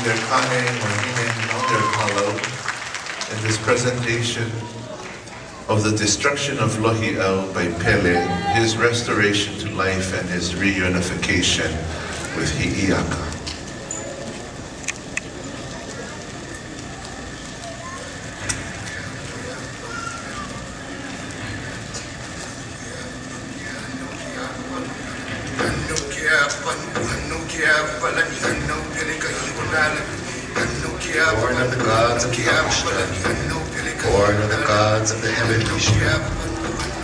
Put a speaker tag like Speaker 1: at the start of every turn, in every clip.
Speaker 1: their kane, OniE, and all their Halau in this presentation of the destruction of Lohi'au by Pele, his restoration to life and his reunification with Hi'iaka.
Speaker 2: Born of the gods of the born of the gods of the heavenly ship,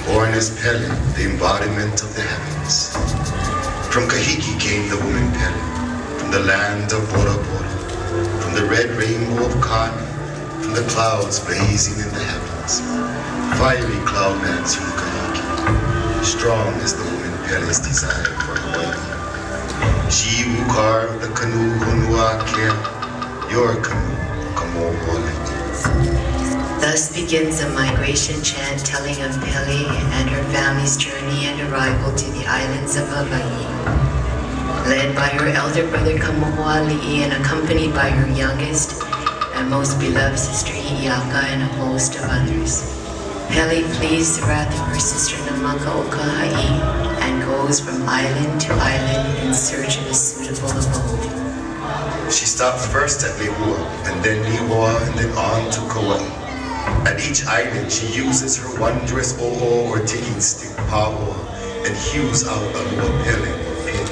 Speaker 2: born as Pele, the embodiment of the heavens. From Kahiki came the woman Pele, from the land of Bora Bora, from the red rainbow of Kani, from the clouds blazing in the heavens. Fiery cloudlands from Kahiki, strong as the woman Pele's desire for Hawaii. She who carved the canoe Honua Kea, your canoe, Kamo'ole.
Speaker 3: Thus begins a migration chant telling of Pele and her family's journey and arrival to the islands of Hawaii. Led by her elder brother Kamo'ali'i and accompanied by her youngest and most beloved sister Hi'iaka and a host of others. Pele flees the wrath of her sister Namaka'okaha'i and goes from island to island in search of a suitable abode.
Speaker 2: She stops first at Lehua, and then Lihoa, and then on to Kauai. At each island, she uses her wondrous oho or digging stick, pahoa, and hews out a lua Pele or pin,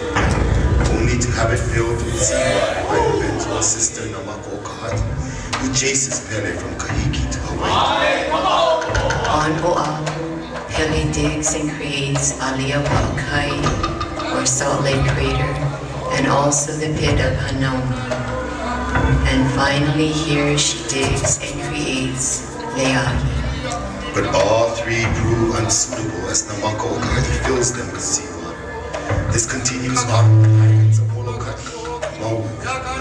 Speaker 2: only to have it filled with seawater by her vengeful sister Namaka'okaha'i, who chases Pele from Kahiki to Hawaii.
Speaker 3: On Oahu, Pele digs and creates Alia Wa'akai, or Salt Lake Crater, and also the pit of Hanoma. And finally here she digs and creates Leahi.
Speaker 2: But all three prove unsuitable as Namaka'okaha'i fills them with seawater. This continues on the islands of Molokai, Maui,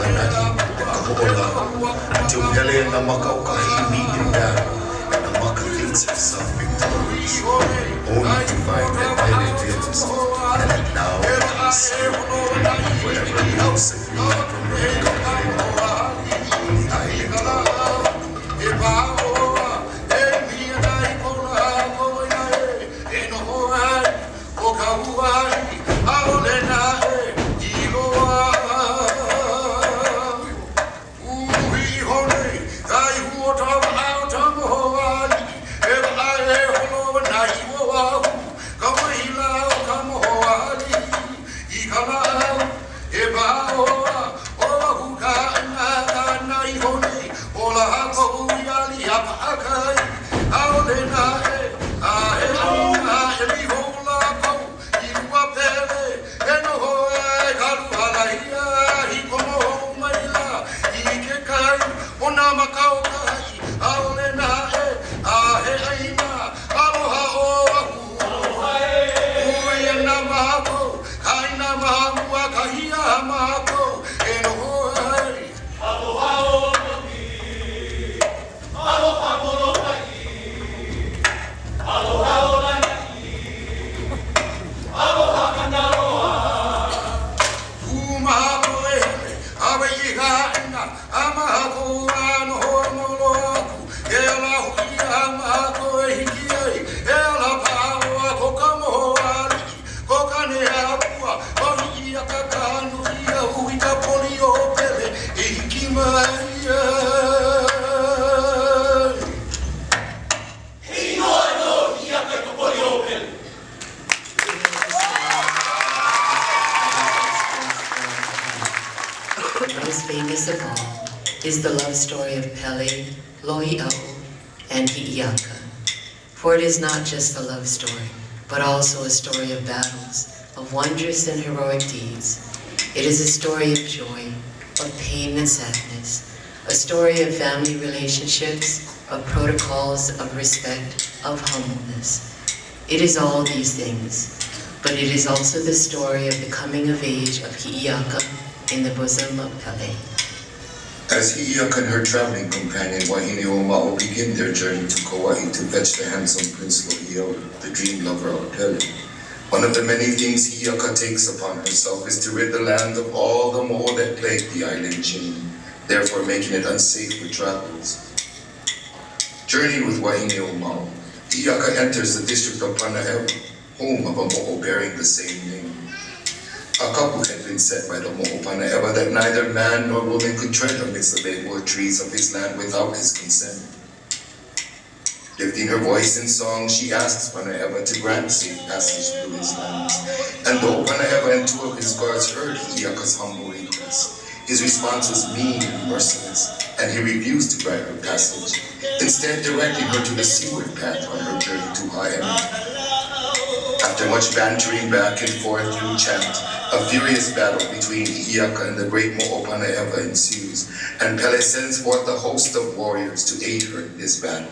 Speaker 2: Lanai, and Kaho'olau, until Pele and Namaka'okaha'i meet in battle, and Namaka thinks herself victorious, only to find that Pele lives, and that now becomes still, forever lives and free from her on the island of
Speaker 3: Most famous of all is the love story of Pele, Lohi'au, and Hi'iaka. For it is not just a love story, but also a story of battles, of wondrous and heroic deeds. It is a story of joy, of pain and sadness, a story of family relationships, of protocols, of respect, of humbleness. It is all these things, but it is also the story of the coming of age of Hi'iaka in the bosom of Pele.
Speaker 2: As Hi'iaka and her traveling companion HNMOP begin their journey to Kauai to fetch the handsome Prince Lohi'au, the dream lover of Pele, One of the many things Hi'iaka takes upon herself is to rid the land of all the mold that plagued the island chain, therefore making it unsafe for travelers. Journeying with HNMOP, Hi'iaka enters the district of Panaewa, home of a mo'o bearing the same name. A couple had been set by the mo'o Panaewa that neither man nor woman could tread amidst the leguo trees of his land without his consent. Lifting her voice in song, she asks Panaewa to grant safe passage through his lands. And though Panaewa and 2 of his guards heard Hi'iaka's humble request, his response was mean and merciless, and he refused to grant her passage, instead directing her to the seaward path on her journey to HNMOP. After much bantering back and forth through chant, a furious battle between Hi'iaka and the great mo'o Panaewa ensues, and Pele sends forth a host of warriors to aid her in this battle.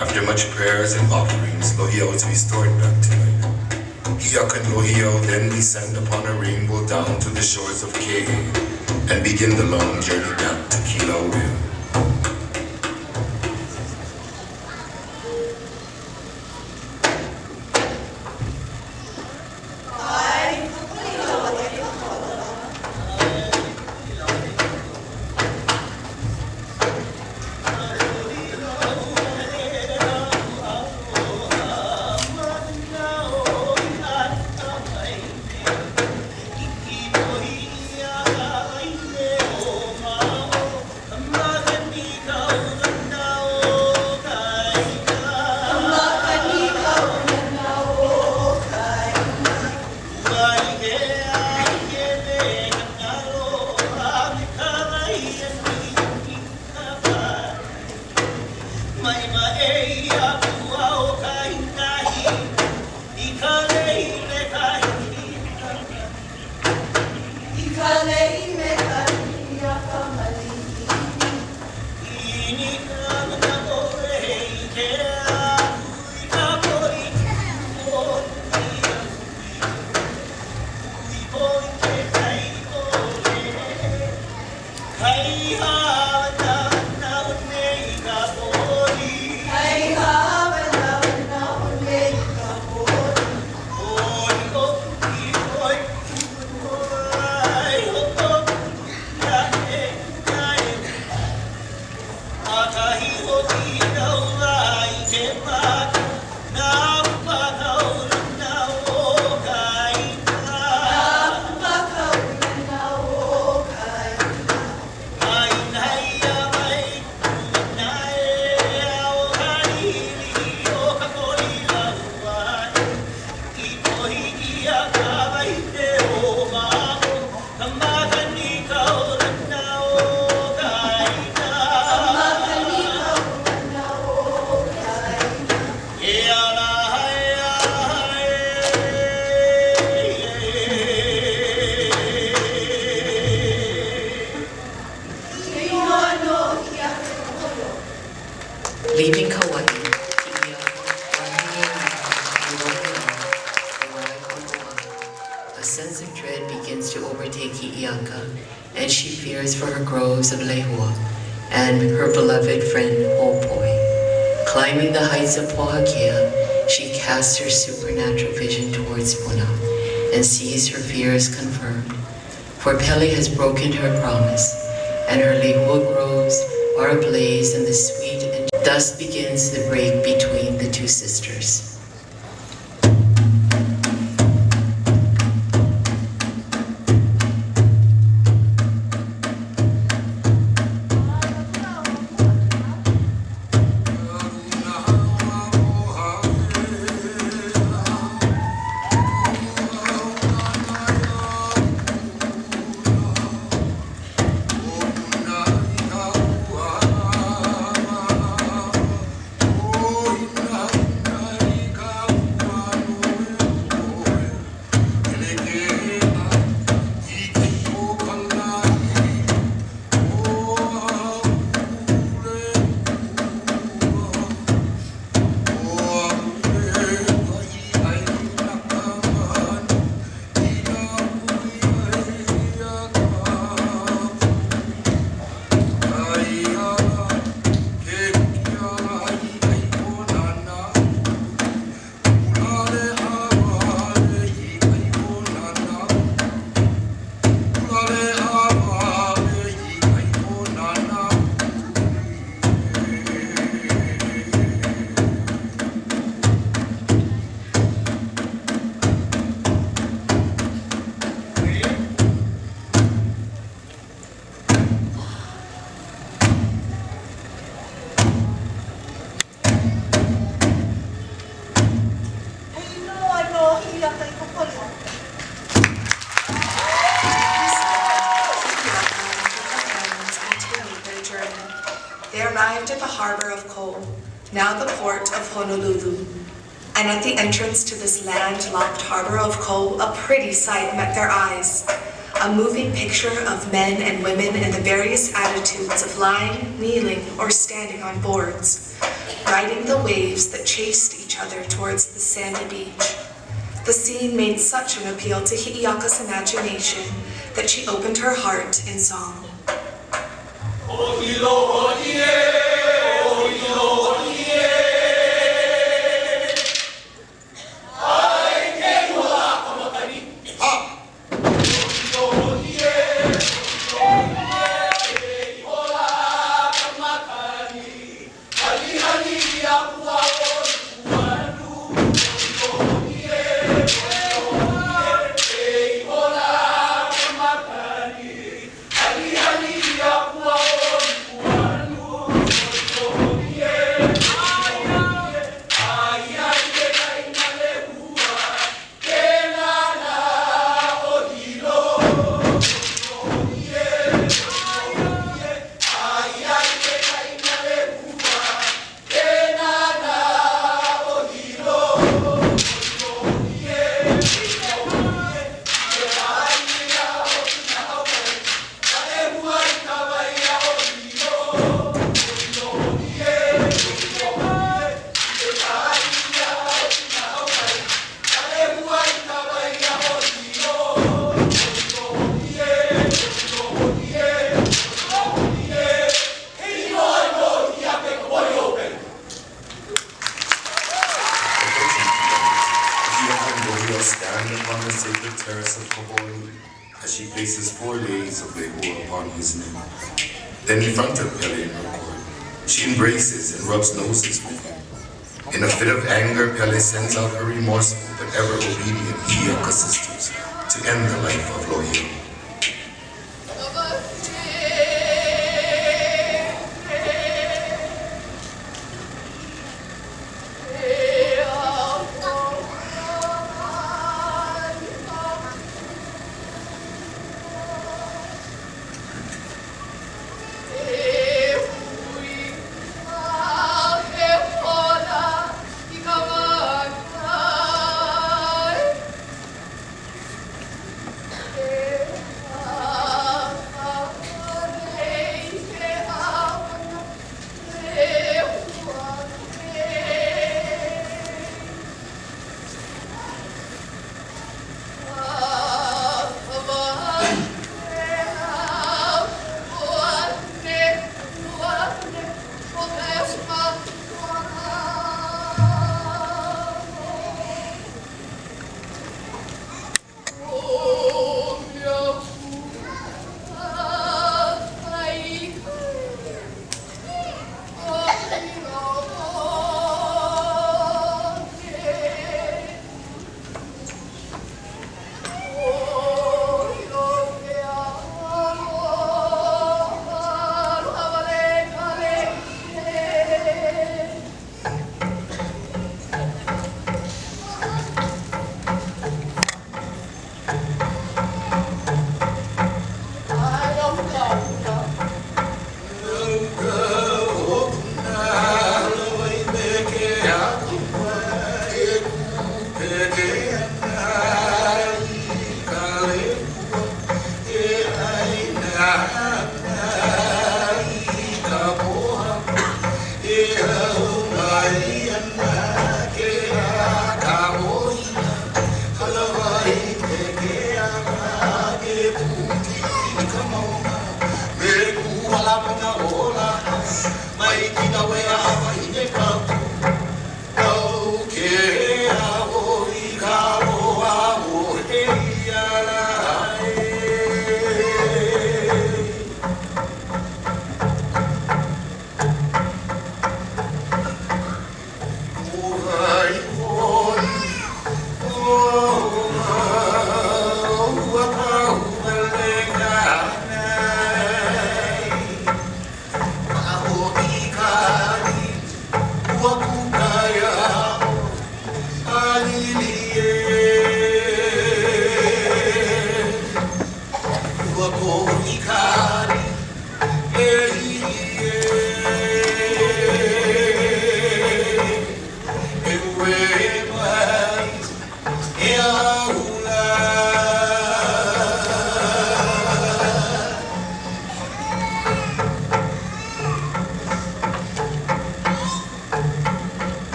Speaker 2: After much prayers and offerings, Lohi'au is restored back to life. Hi'iaka and Lohi'au then descend upon a rainbow down to the shores of Ke'e and begin the long journey back to Kilauea.
Speaker 3: sense of dread begins to overtake Hi'iaka, and she fears for her groves of Lehua and her beloved friend Hopoi. Climbing the heights of Pohakea, she casts her supernatural vision towards Puna and sees her fears confirmed. For Pele has broken her promise, and her Lehua groves are ablaze in the sweet, and thus begins the break between the two sisters.
Speaker 4: They arrived at the harbor of Ko, now the port of Honolulu. And at the entrance to this landlocked harbor of Ko, a pretty sight met their eyes. A moving picture of men and women in the various attitudes of lying, kneeling, or standing on boards, riding the waves that chased each other towards the sandy beach. The scene made such an appeal to Hi'iaka's imagination that she opened her heart in song.
Speaker 2: Stand upon the sacred terrace of Kahului as she places 4 days of Lehua upon his knee. Then in front of Pele in her court, she embraces and rubs noses with him. In a fit of anger, Pele sends out her remorseful but ever obedient Hi'iaka sisters to end the life of Lohi'au.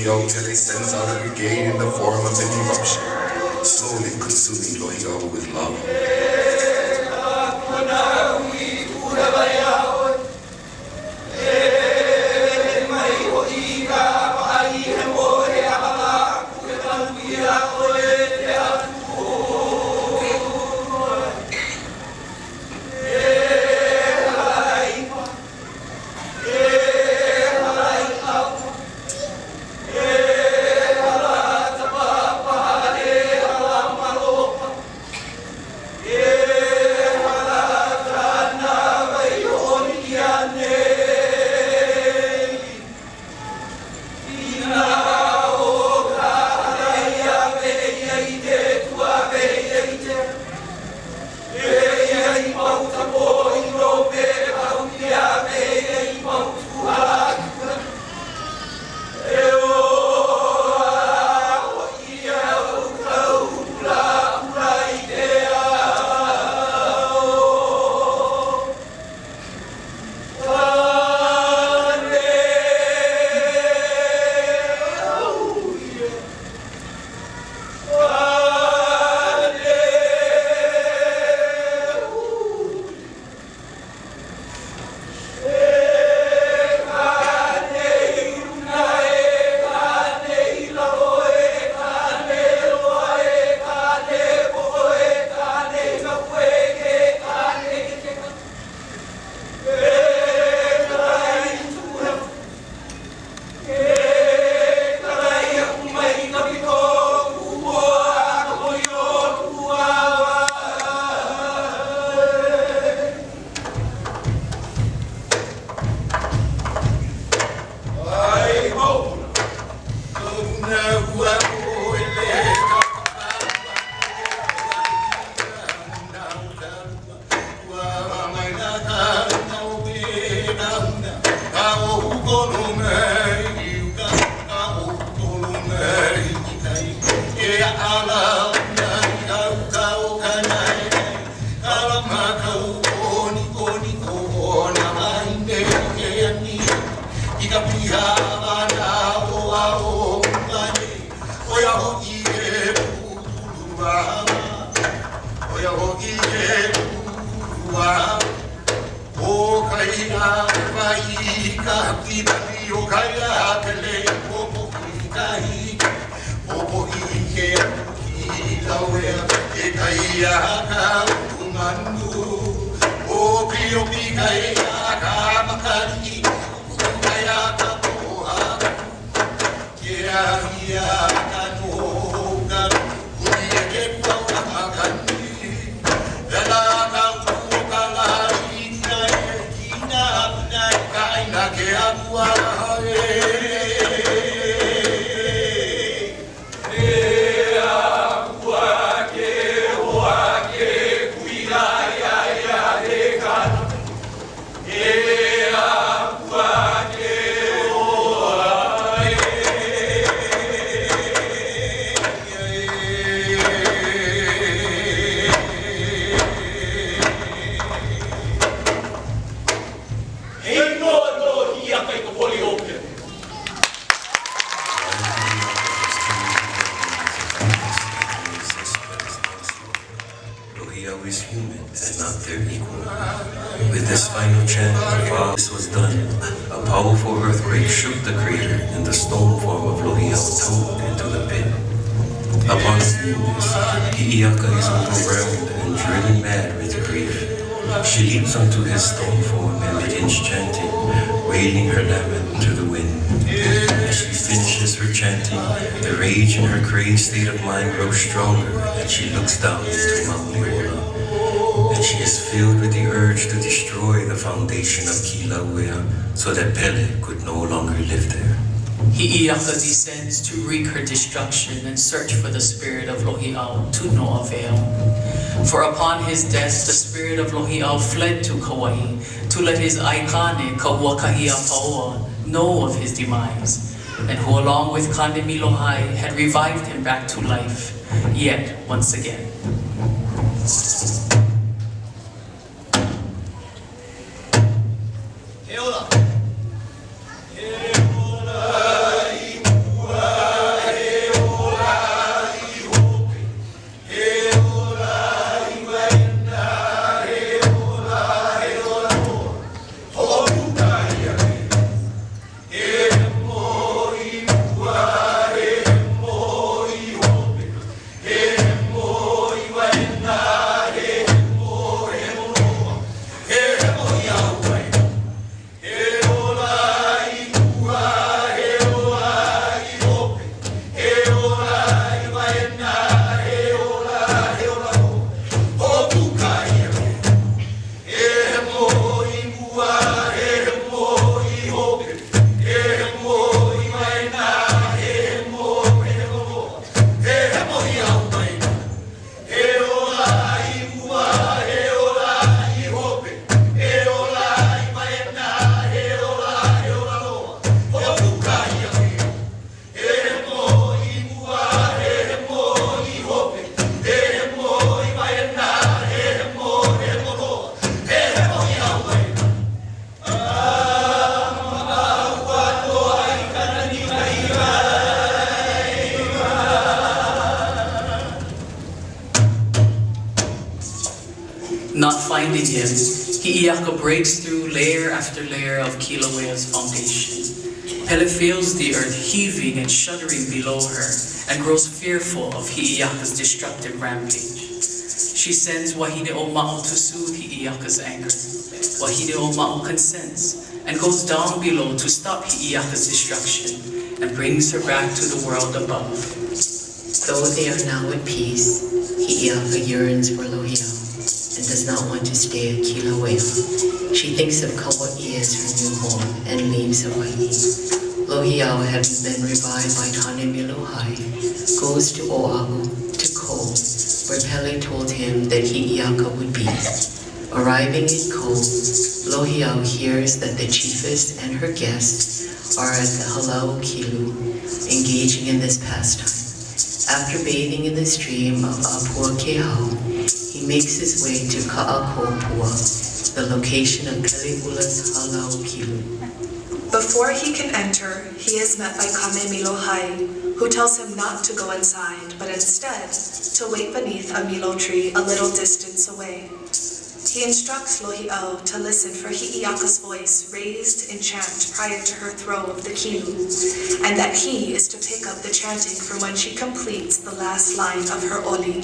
Speaker 2: Lohi'au Pele sends out a brigade in the form of an eruption, slowly consuming Lohi'au with lava.
Speaker 5: Is human and not their equal. With this final chant, this was done. A powerful earthquake shook the crater, and the stone form of Lohi'au tumbled into the pit. Upon seeing this, Hi'iaka is overwhelmed and driven mad with grief. She leaps onto his stone form and begins chanting, waving her lament to the wind. As she finishes her chanting, the rage in her crazed state of mind grows stronger, and she looks down into Mount Leola. And she is filled with the urge to destroy the foundation of Kilauea so that Pele could no longer live there.
Speaker 6: Hi'iaka descends to wreak her destruction and search for the spirit of Lohi'au to no avail. For upon his death, the spirit of Lohi'au fled to Kauai to let his aikane, Kauakahiapaoa, know of his demise, and who along with Kandemilohai had revived him back to life, yet once again. Not finding him, Hi'iaka breaks through layer after layer of Kilauea's foundation. Pele feels the earth heaving and shuddering below her and grows fearful of Hi'iaka's destructive rampage. She sends Wahine O'Ma'o to soothe Hi'iaka's anger. Wahine O'Ma'o consents and goes down below to stop Hi'iaka's destruction and brings her back to the world above.
Speaker 3: Though they are now at peace, Hi'iaka yearns for Lohiau and does not want to stay at Kilauea. She thinks of Kauai as her new home and leaves Hawaii. Lohiau, having been revived by Kanemilohai, goes to Oahu, to Ko, where Pele told him that Hi'iaka would be. Arriving in Ko, Lohiau hears that the chiefess and her guests are at the Halau Kilu, engaging in this pastime. After bathing in the stream of Apua Kehau, he makes his way to Ka'akopua, the location of Pele'ula's Halau Kilu.
Speaker 4: Before he can enter, he is met by Kanemilohai, who tells him not to go inside, but instead to wait beneath a milo tree a little distance away. He instructs Lohiau to listen for Hi'iaka's voice raised in chant prior to her throw of the kilu, and that he is to pick up the chanting from when she completes the last line of her oli.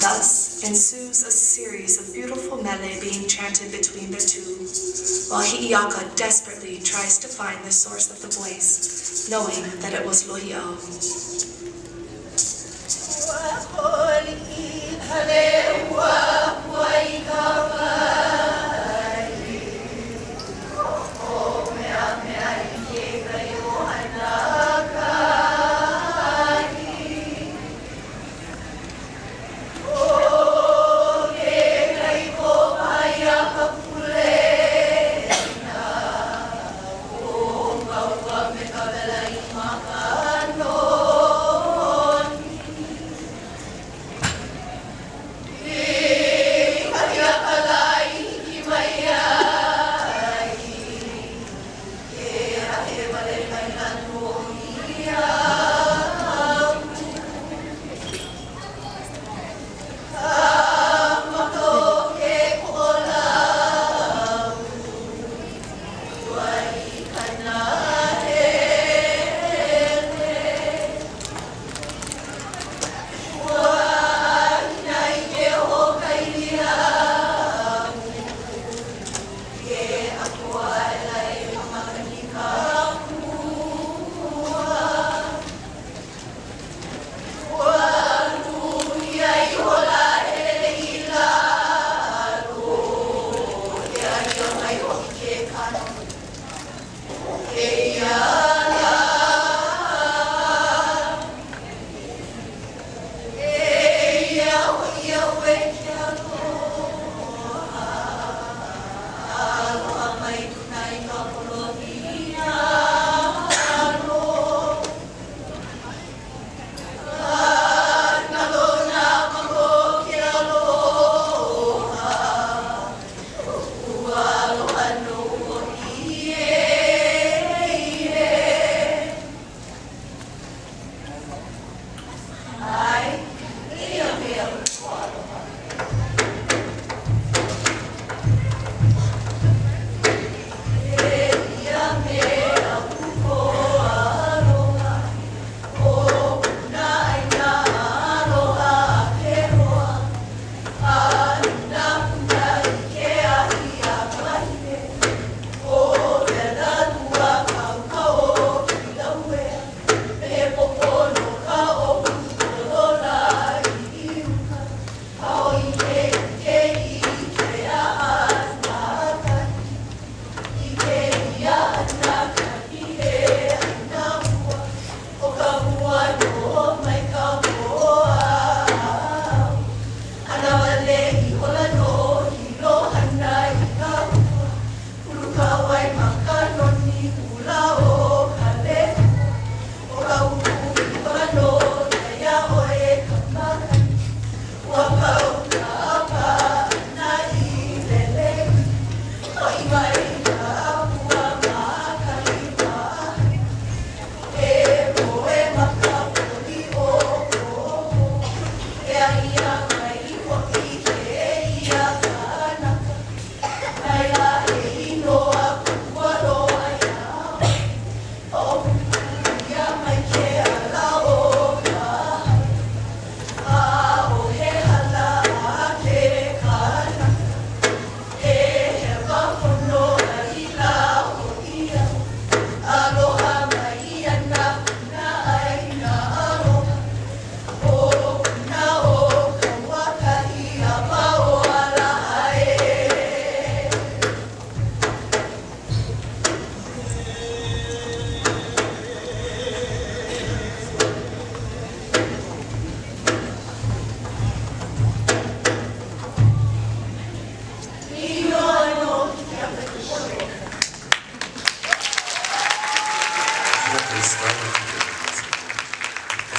Speaker 4: Thus ensues a series of beautiful mele being chanted between the two, while Hi'iaka desperately tries to find the source of the voice, knowing that it was Lohiau.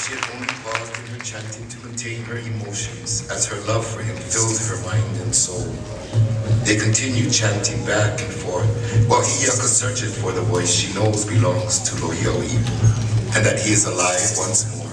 Speaker 2: She had only paused in her chanting to contain her emotions as her love for him filled her mind and soul. They continued chanting back and forth while Hiyaka searches for the voice she knows belongs to Lohi'au'i and that he is alive once more.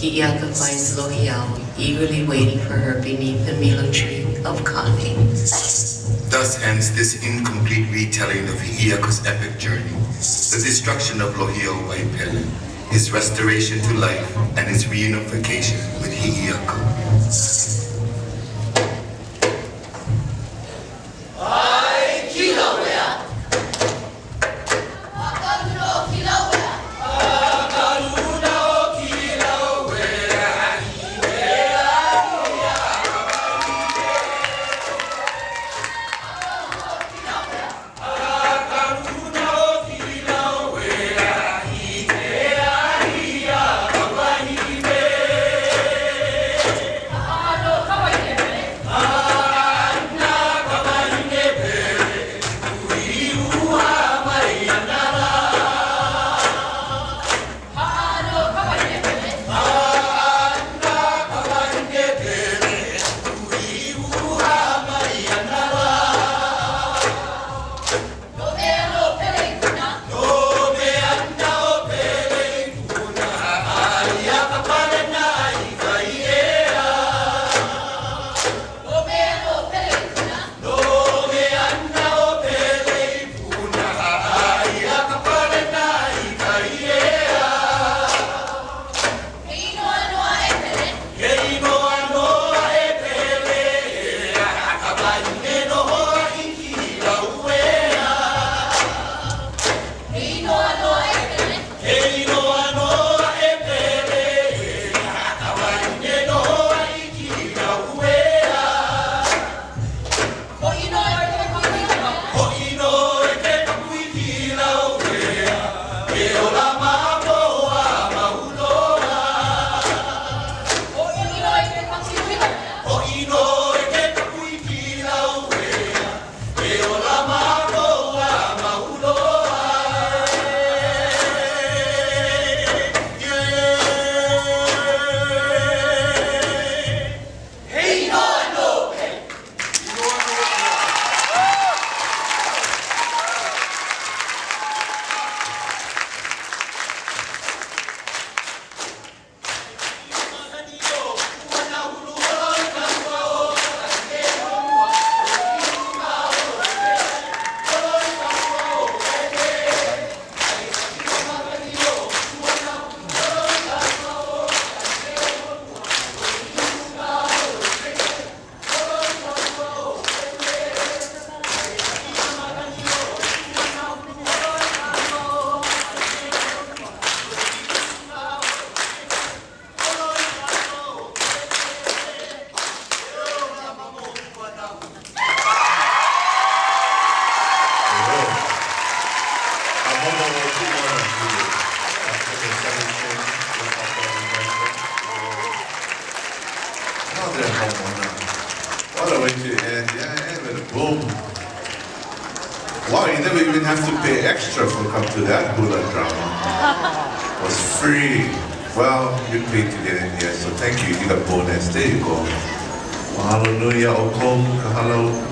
Speaker 3: Hiyaka finds Lohi'au eagerly waiting for her beneath the milo tree of Kane.
Speaker 2: Thus ends this incomplete retelling of Hiyaka's epic journey, the destruction of Lohi'au by Pele, his restoration to life, and his reunification with Hiyaka.
Speaker 1: What a way to end. Yeah, and with a boom. Wow, you never even have to pay extra for come to that hula drama. It was free. Well, you paid to get in here, so thank you. You got bonus. There you go. Mahalo nui a o kou, kahalo.